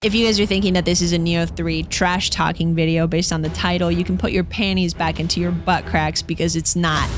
If you guys are thinking that this is a Nioh 3 trash talking video based on the title, you can put your panties back into your butt cracks because it's not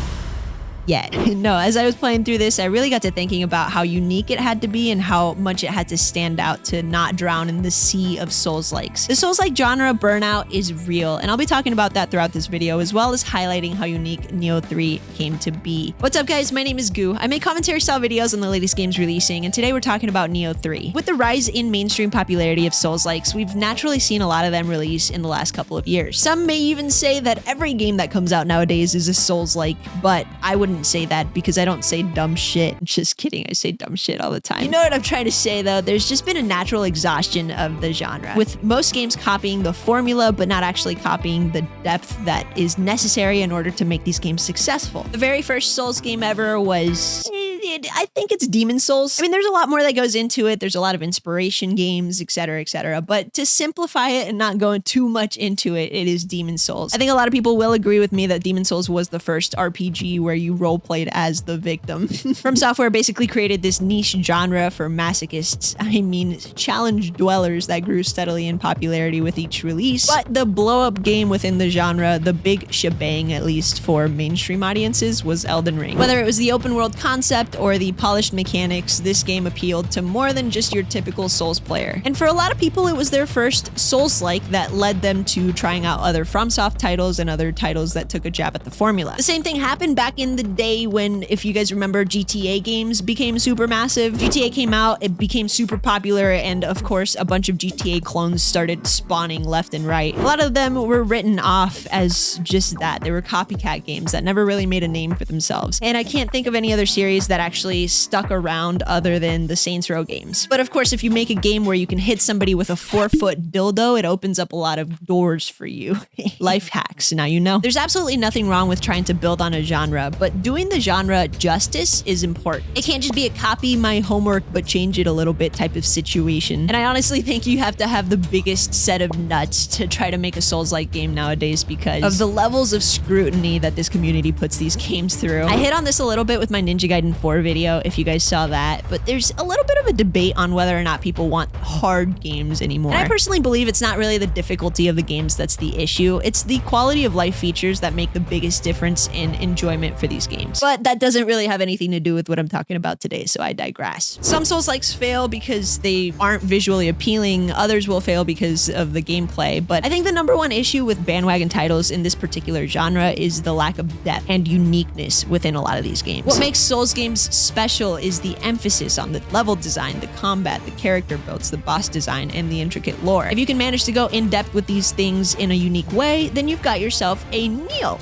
yet. No, as I was playing through this, I really got to thinking about how unique it had to be and how much it had to stand out to not drown in the sea of Souls-likes. The Souls-like genre, Burnout, is real, and I'll be talking about that throughout this video, as well as highlighting how unique Nioh 3 came to be. What's up, guys? My name is Goo. I make commentary-style videos on the latest games releasing, and today we're talking about Nioh 3. With the rise in mainstream popularity of Souls-likes, we've naturally seen a lot of them release in the last couple of years. Some may even say that every game that comes out nowadays is a Souls-like, but I wouldn't say that because I don't say dumb shit. Just kidding, I say dumb shit all the time. You know what I'm trying to say though? There's just been a natural exhaustion of the genre, with most games copying the formula but not actually copying the depth that is necessary in order to make these games successful. The very first Souls game ever was... I think it's Demon Souls. I mean, there's a lot more that goes into it. There's a lot of inspiration games, etc., etc. But to simplify it and not go too much into it, it is Demon Souls. I think a lot of people will agree with me that Demon Souls was the first RPG where you role-played as the victim. From Software basically created this niche genre for masochists, I mean, challenge dwellers that grew steadily in popularity with each release. But the blow-up game within the genre, the big shebang, at least for mainstream audiences, was Elden Ring. Whether it was the open-world concept or the polished mechanics, this game appealed to more than just your typical Souls player. And for a lot of people, it was their first Souls-like that led them to trying out other FromSoft titles and other titles that took a jab at the formula. The same thing happened back in the day when, if you guys remember, GTA games became super massive. GTA came out, it became super popular, and of course, a bunch of GTA clones started spawning left and right. A lot of them were written off as just that. They were copycat games that never really made a name for themselves. And I can't think of any other series that actually stuck around other than the Saints Row games. But of course, if you make a game where you can hit somebody with a 4-foot dildo, it opens up a lot of doors for you. Life hacks, now you know. There's absolutely nothing wrong with trying to build on a genre, but doing the genre justice is important. It can't just be a copy my homework but change it a little bit type of situation. And I honestly think you have to have the biggest set of nuts to try to make a Souls-like game nowadays because of the levels of scrutiny that this community puts these games through. I hit on this a little bit with my Ninja Gaiden 4 video, if you guys saw that, but there's a little bit of a debate on whether or not people want hard games anymore. And I personally believe it's not really the difficulty of the games that's the issue, it's the quality of life features that make the biggest difference in enjoyment for these games. But that doesn't really have anything to do with what I'm talking about today, so I digress. Some Souls-likes fail because they aren't visually appealing, others will fail because of the gameplay, but I think the number one issue with bandwagon titles in this particular genre is the lack of depth and uniqueness within a lot of these games. What makes Souls games special is the emphasis on the level design, the combat, the character builds, the boss design, and the intricate lore. If you can manage to go in depth with these things in a unique way, then you've got yourself a Nioh.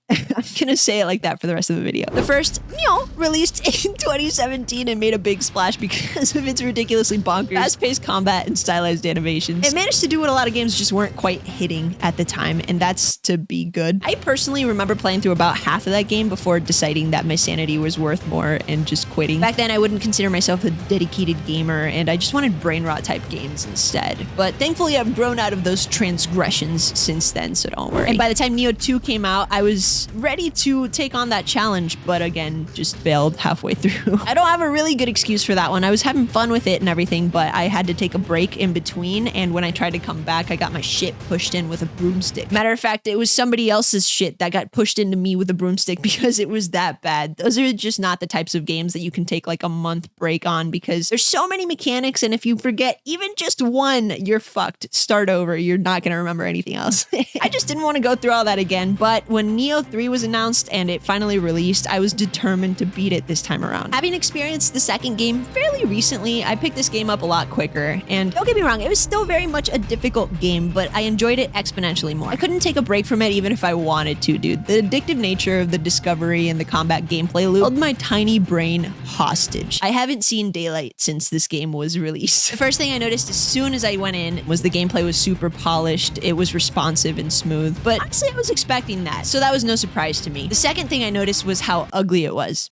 I'm gonna say it like that for the rest of the video. The first Nioh released in 2017 and made a big splash because of its ridiculously bonkers, fast-paced combat and stylized animations. It managed to do what a lot of games just weren't quite hitting at the time, and that's to be good. I personally remember playing through about half of that game before deciding that my sanity was worth more and just quitting. Back then, I wouldn't consider myself a dedicated gamer, and I just wanted brain rot type games instead. But thankfully, I've grown out of those transgressions since then, so don't worry. And by the time Nioh 2 came out, I was ready to take on that challenge, but again, just failed halfway through. I don't have a really good excuse for that one. I was having fun with it and everything, but I had to take a break in between, and when I tried to come back, I got my shit pushed in with a broomstick. Matter of fact, it was somebody else's shit that got pushed into me with a broomstick because it was that bad. Those are just not the types of games that you can take like a month break on because there's so many mechanics, and if you forget even just one, you're fucked. Start over. You're not gonna remember anything else. I just didn't want to go through all that again, but when Nioh 3 was announced and it finally released, I was determined to beat it this time around. Having experienced the second game fairly recently, I picked this game up a lot quicker, and don't get me wrong, it was still very much a difficult game, but I enjoyed it exponentially more. I couldn't take a break from it even if I wanted to, dude. The addictive nature of the discovery and the combat gameplay loop held my tiny brain hostage. I haven't seen daylight since this game was released. The first thing I noticed as soon as I went in was the gameplay was super polished, it was responsive and smooth, but honestly I was expecting that, so that was no surprise to me. The second thing I noticed was how ugly it was.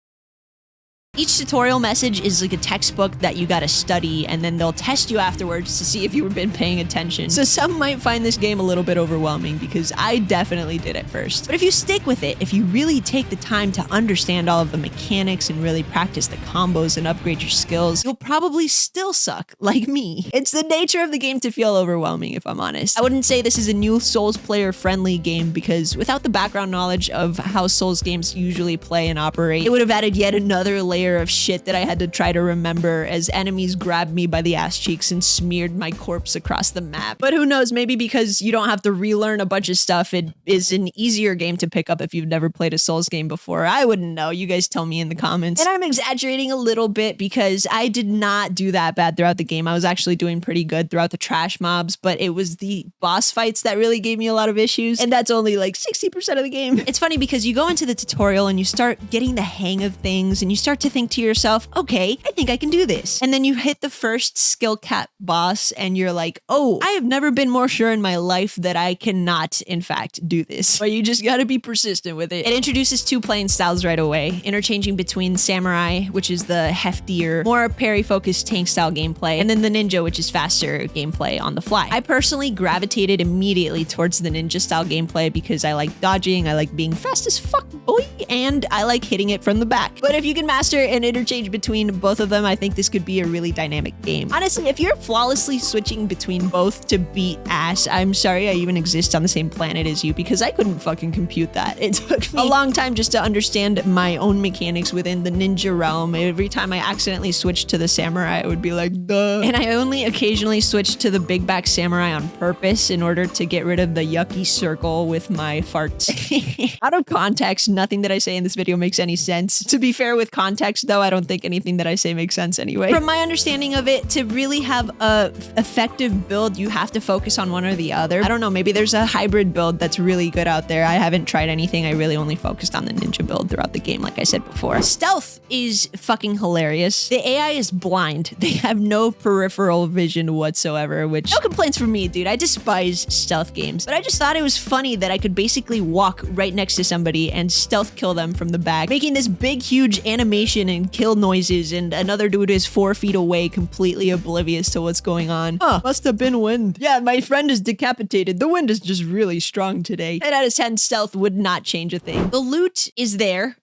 Each tutorial message is like a textbook that you gotta study, and then they'll test you afterwards to see if you've been paying attention. So some might find this game a little bit overwhelming, because I definitely did at first. But if you stick with it, if you really take the time to understand all of the mechanics and really practice the combos and upgrade your skills, you'll probably still suck like me. It's the nature of the game to feel overwhelming, if I'm honest. I wouldn't say this is a new Souls player friendly game, because without the background knowledge of how Souls games usually play and operate, it would have added yet another layer of shit that I had to try to remember as enemies grabbed me by the ass cheeks and smeared my corpse across the map. But who knows, maybe because you don't have to relearn a bunch of stuff, it is an easier game to pick up if you've never played a Souls game before. I wouldn't know. You guys tell me in the comments. And I'm exaggerating a little bit because I did not do that bad throughout the game. I was actually doing pretty good throughout the trash mobs, but it was the boss fights that really gave me a lot of issues. And that's only like 60% of the game. It's funny because you go into the tutorial and you start getting the hang of things and you start to think to yourself, okay, I think I can do this. And then you hit the first skill cap boss and you're like, oh, I have never been more sure in my life that I cannot, in fact, do this. But you just gotta be persistent with it. It introduces two playing styles right away, interchanging between samurai, which is the heftier, more parry-focused tank style gameplay, and then the ninja, which is faster gameplay on the fly. I personally gravitated immediately towards the ninja style gameplay because I like dodging, I like being fast as fuck, boy, and I like hitting it from the back. But if you can master and interchange between both of them, I think this could be a really dynamic game. Honestly, if you're flawlessly switching between both to beat ass, I'm sorry I even exist on the same planet as you, because I couldn't fucking compute that. It took me a long time just to understand my own mechanics within the ninja realm. Every time I accidentally switched to the samurai, I would be like, duh. And I only occasionally switched to the big back samurai on purpose in order to get rid of the yucky circle with my farts. Out of context, nothing that I say in this video makes any sense. To be fair, with context though, I don't think anything that I say makes sense anyway. From my understanding of it, to really have a effective build, you have to focus on one or the other. I don't know, maybe there's a hybrid build that's really good out there. I haven't tried anything. I really only focused on the ninja build throughout the game, like I said before. Stealth is fucking hilarious. The AI is blind. They have no peripheral vision whatsoever, which, no complaints from me, dude. I despise stealth games, but I just thought it was funny that I could basically walk right next to somebody and stealth kill them from the back, making this big, huge animation and kill noises, and another dude is 4 feet away, completely oblivious to what's going on. Huh, must have been wind. Yeah, my friend is decapitated. The wind is just really strong today. 10 out of 10 stealth would not change a thing. The loot is there.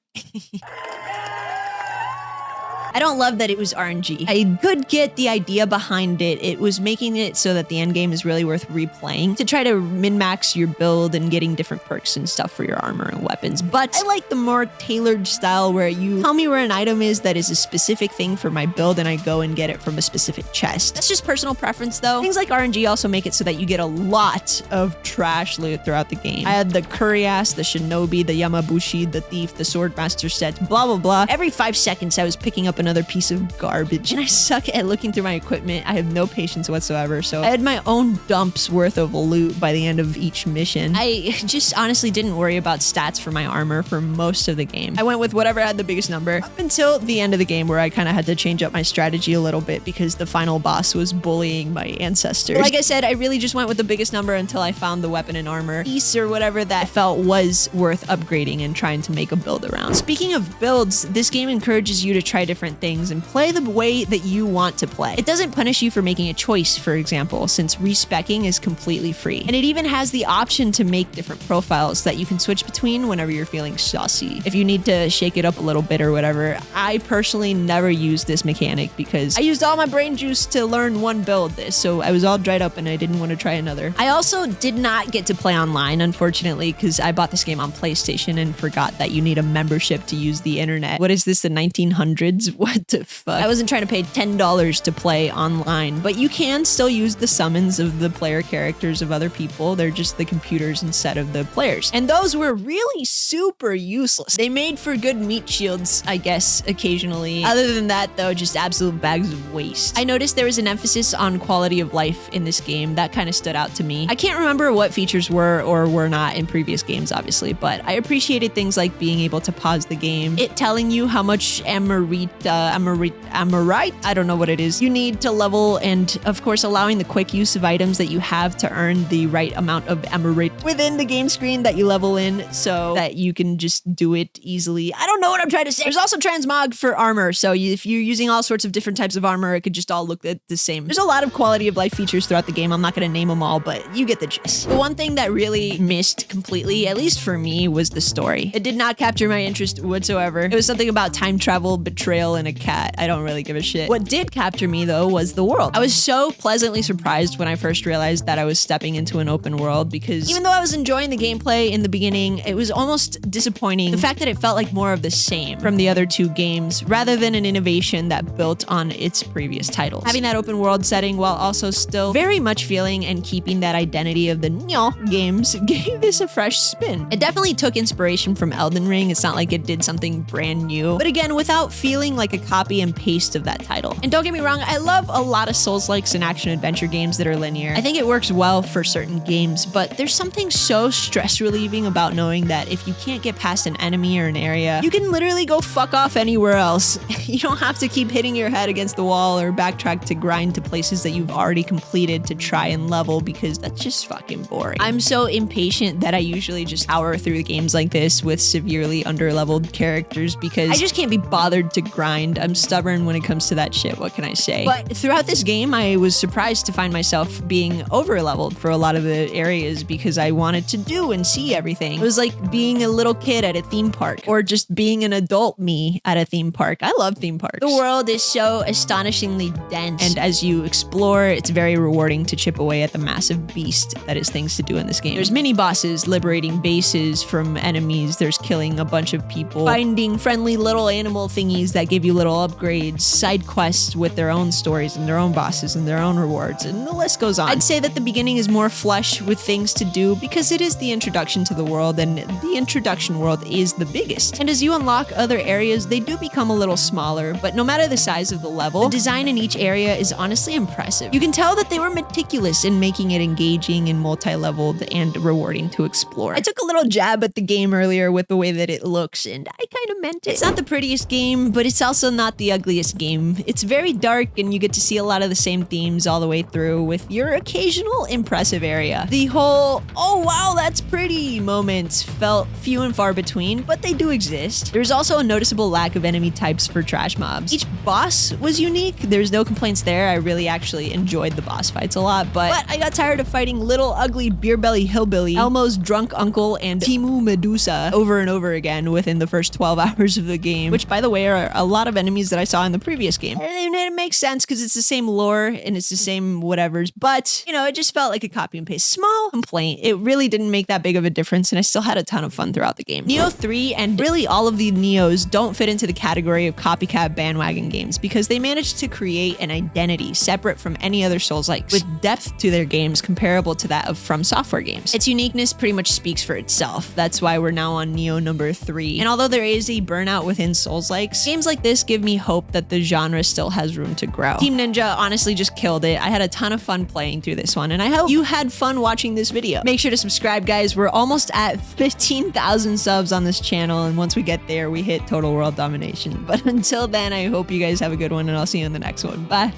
I don't love that it was RNG. I could get the idea behind it. It was making it so that the end game is really worth replaying to try to min-max your build and getting different perks and stuff for your armor and weapons. But I like the more tailored style where you tell me where an item is that is a specific thing for my build and I go and get it from a specific chest. That's just personal preference though. Things like RNG also make it so that you get a lot of trash loot throughout the game. I had the curry ass, the shinobi, the yamabushi, the thief, the swordmaster set, blah, blah, blah. Every 5 seconds I was picking up another piece of garbage, and I suck at looking through my equipment. I have no patience whatsoever, so I had my own dumps worth of loot by the end of each mission. I just honestly didn't worry about stats for my armor for most of the game. I went with whatever had the biggest number up until the end of the game, where I kind of had to change up my strategy a little bit because the final boss was bullying my ancestors. Like I said, I really just went with the biggest number until I found the weapon and armor piece or whatever that I felt was worth upgrading and trying to make a build around. Speaking of builds, this game encourages you to try different things and play the way that you want to play. It doesn't punish you for making a choice, for example, since respecking is completely free. And it even has the option to make different profiles that you can switch between whenever you're feeling saucy. If you need to shake it up a little bit or whatever. I personally never used this mechanic because I used all my brain juice to learn one build this, so I was all dried up and I didn't want to try another. I also did not get to play online, unfortunately, because I bought this game on PlayStation and forgot that you need a membership to use the internet. What is this, the 1900s? What the fuck? I wasn't trying to pay $10 to play online, but you can still use the summons of the player characters of other people. They're just the computers instead of the players. And those were really super useless. They made for good meat shields, I guess, occasionally. Other than that, though, just absolute bags of waste. I noticed there was an emphasis on quality of life in this game. That kind of stood out to me. I can't remember what features were or were not in previous games, obviously, but I appreciated things like being able to pause the game, it telling you how much Amarita amorite. I don't know what it is. You need to level, and of course allowing the quick use of items that you have to earn the right amount of amorite within the game screen that you level in so that you can just do it easily. I don't know what I'm trying to say. There's also transmog for armor. So if you're using all sorts of different types of armor, it could just all look the same. There's a lot of quality of life features throughout the game. I'm not going to name them all, but you get the gist. The one thing that really missed completely, at least for me, was the story. It did not capture my interest whatsoever. It was something about time travel, betrayal, and a cat. I don't really give a shit. What did capture me though was the world. I was so pleasantly surprised when I first realized that I was stepping into an open world, because even though I was enjoying the gameplay in the beginning, it was almost disappointing. The fact that it felt like more of the same from the other two games rather than an innovation that built on its previous titles. Having that open world setting while also still very much feeling and keeping that identity of the Nioh games gave this a fresh spin. It definitely took inspiration from Elden Ring. It's not like it did something brand new, but again, without feeling like a copy and paste of that title. And don't get me wrong, I love a lot of Souls-likes and action-adventure games that are linear. I think it works well for certain games, but there's something so stress-relieving about knowing that if you can't get past an enemy or an area, you can literally go fuck off anywhere else. You don't have to keep hitting your head against the wall or backtrack to grind to places that you've already completed to try and level, because that's just fucking boring. I'm so impatient that I usually just power through games like this with severely underleveled characters because I just can't be bothered to grind. I'm stubborn when it comes to that shit, what can I say? But throughout this game, I was surprised to find myself being overleveled for a lot of the areas because I wanted to do and see everything. It was like being a little kid at a theme park, or just being an adult me at a theme park. I love theme parks. The world is so astonishingly dense, and as you explore, it's very rewarding to chip away at the massive beast that is things to do in this game. There's mini bosses, liberating bases from enemies, there's killing a bunch of people, finding friendly little animal thingies that give you little upgrades, side quests with their own stories and their own bosses and their own rewards, and the list goes on. I'd say that the beginning is more flush with things to do because it is the introduction to the world, and the introduction world is the biggest. And as you unlock other areas, they do become a little smaller, but no matter the size of the level, the design in each area is honestly impressive. You can tell that they were meticulous in making it engaging and multi-leveled and rewarding to explore. I took a little jab at the game earlier with the way that it looks, and I kind of meant it. It's not the prettiest game, but it's also not the ugliest game. It's very dark, and you get to see a lot of the same themes all the way through with your occasional impressive area. The whole, oh wow, that's pretty moments felt few and far between, but they do exist. There's also a noticeable lack of enemy types for trash mobs. Each boss was unique. There's no complaints there. I really actually enjoyed the boss fights a lot, but I got tired of fighting little ugly beer belly hillbilly, Elmo's drunk uncle, and Timu Medusa over and over again within the first 12 hours of the game, which by the way are a lot of enemies that I saw in the previous game. And it makes sense because it's the same lore and it's the same whatevers, but you know, it just felt like a copy and paste. Small complaint. It really didn't make that big of a difference, and I still had a ton of fun throughout the game. Nioh 3 and really all of the Niohs don't fit into the category of copycat bandwagon games because they managed to create an identity separate from any other Souls-like, with depth to their games comparable to that of From Software games. Its uniqueness pretty much speaks for itself. That's why we're now on Nioh number 3. And although there is a burnout within Souls-likes, games like this give me hope that the genre still has room to grow. Team Ninja honestly just killed it. I had a ton of fun playing through this one, and I hope you had fun watching this video. Make sure to subscribe, guys. We're almost at 15,000 subs on this channel, and once we get there, we hit total world domination. But until then, I hope you guys have a good one, and I'll see you in the next one. Bye.